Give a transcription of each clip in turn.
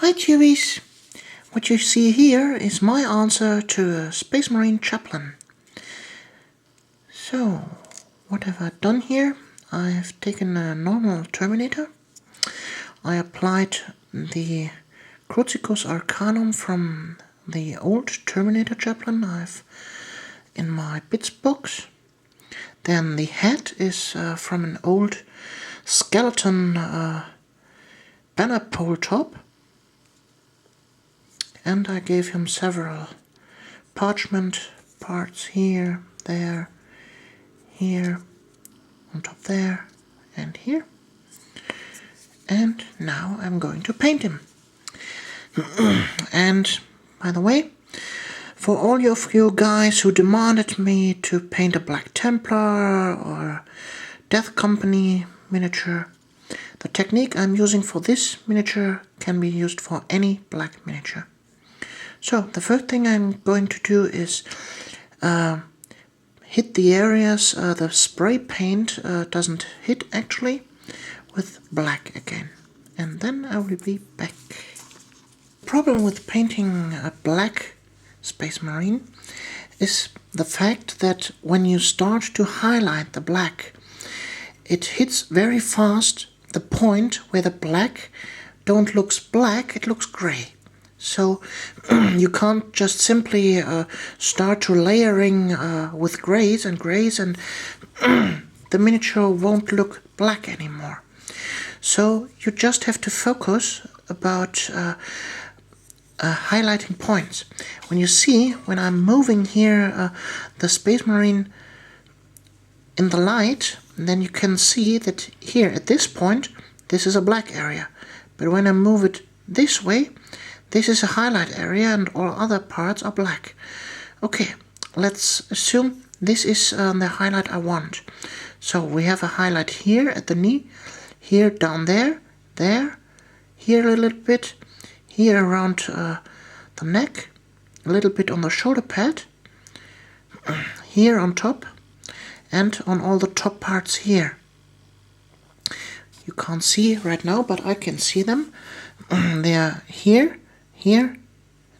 Hi Chewies! What you see here is my answer to a Space Marine chaplain. So, what have I done here? I've taken a normal Terminator. I applied the Crucicus Arcanum from the old Terminator chaplain I've in my bits box. Then the head is from an old skeleton banner pole top. And I gave him several parchment parts here, there, here, on top there, and here. And now I'm going to paint him. And by the way, for all of you guys who demanded me to paint a Black Templar or Death Company miniature, the technique I'm using for this miniature can be used for any black miniature. So the first thing I'm going to do is hit the areas the spray paint doesn't hit actually with black again. And then I will be back. The problem with painting a black Space Marine is the fact that when you start to highlight the black, it hits very fast the point where the black don't looks black, it looks gray. So you can't just simply start to layering with grays and the miniature won't look black anymore. So you just have to focus about highlighting points. When I'm moving here the Space Marine in the light, then you can see that here at this point this is a black area. But when I move it this way, this is a highlight area and all other parts are black. Okay, let's assume this is the highlight I want. So we have a highlight here at the knee, here down there, here a little bit, here around the neck, a little bit on the shoulder pad, here on top, and on all the top parts here. You can't see right now, but I can see them. They are here, here,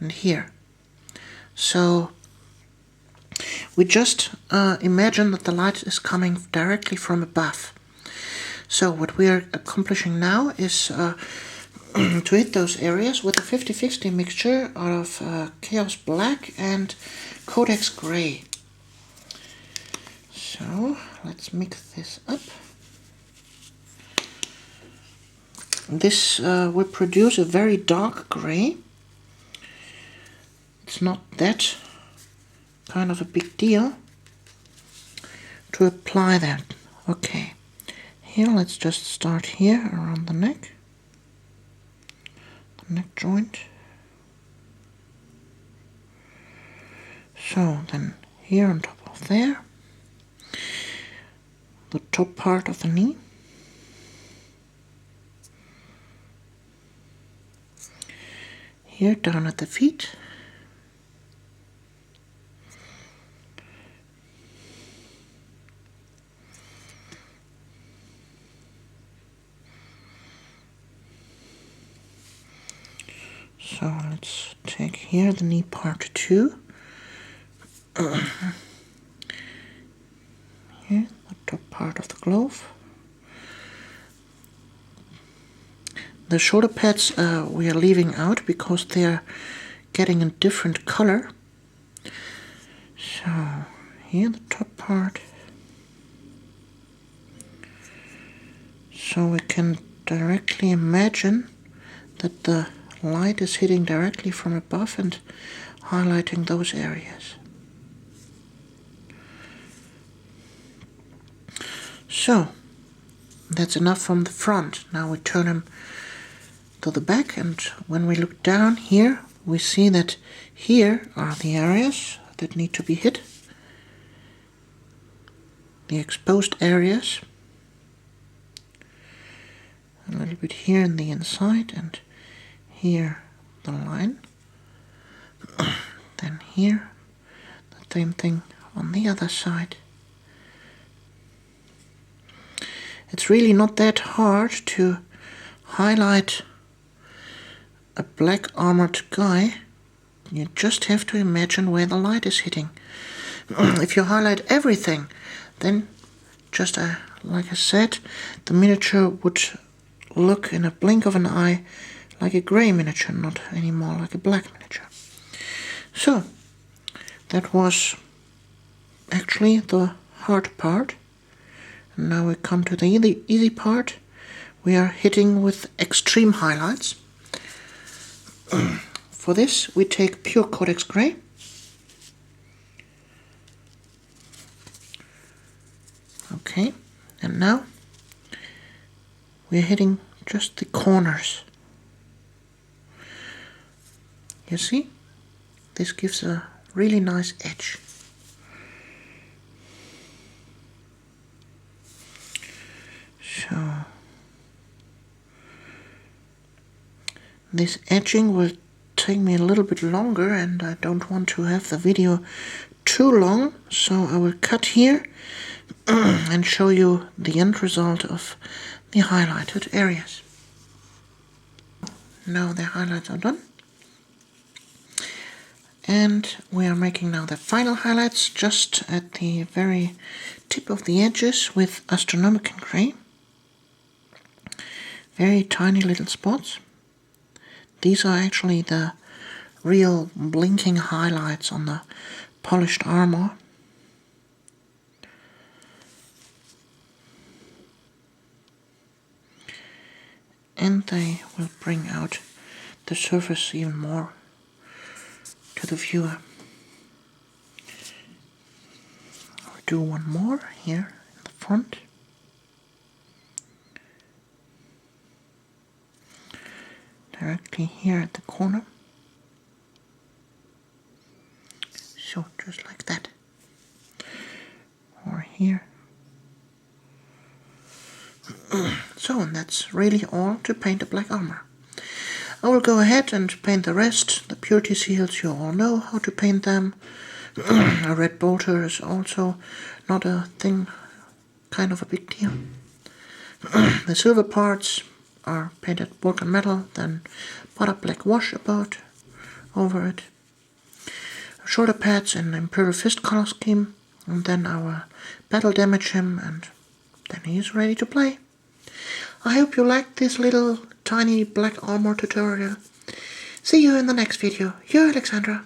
and here. So we just imagine that the light is coming directly from above. So what we are accomplishing now is to hit those areas with a 50-50 mixture of Chaos Black and Codex Gray. So let's mix this up. This will produce a very dark gray. It's not that kind of a big deal to apply that. Okay, here let's just start here around the neck joint. So then here on top of there, the top part of the knee, here down at the feet, so let's take here the knee part 2, here the top part of the glove. The shoulder pads we are leaving out because they are getting a different color. So here the top part, so we can directly imagine that the light is hitting directly from above and highlighting those areas. So that's enough from the front. Now we turn him to the back, and when we look down here, we see that here are the areas that need to be hit, the exposed areas, a little bit here in the inside, and here the line, then here the same thing on the other side. It's really not that hard to highlight a black armored guy, you just have to imagine where the light is hitting. If you highlight everything, then just like I said, the miniature would look in a blink of an eye like a grey miniature, not anymore like a black miniature. So, that was actually the hard part. And now we come to the easy part. We are hitting with extreme highlights. For this, we take pure Codex Gray. Okay, and now we're hitting just the corners. You see, this gives a really nice edge. So this edging will take me a little bit longer, and I don't want to have the video too long, so I will cut here and show you the end result of the highlighted areas. Now the highlights are done, and we are making now the final highlights just at the very tip of the edges with Astronomican Gray. Very tiny little spots. These are actually the real blinking highlights on the polished armor. And they will bring out the surface even more to the viewer. I'll do one more here in the front. Directly here at the corner. So just like that. Or here. So, and that's really all to paint the black armor. I will go ahead and paint the rest. The purity seals, you all know how to paint them. A red bolter is also not a thing, kind of a big deal. The silver parts are painted Vulcan metal, then put a black wash about over it. Shoulder pads in Imperial Fist color scheme, and then our battle damage him, and then he is ready to play. I hope you liked this little tiny black armor tutorial. See you in the next video. Your Alexandra.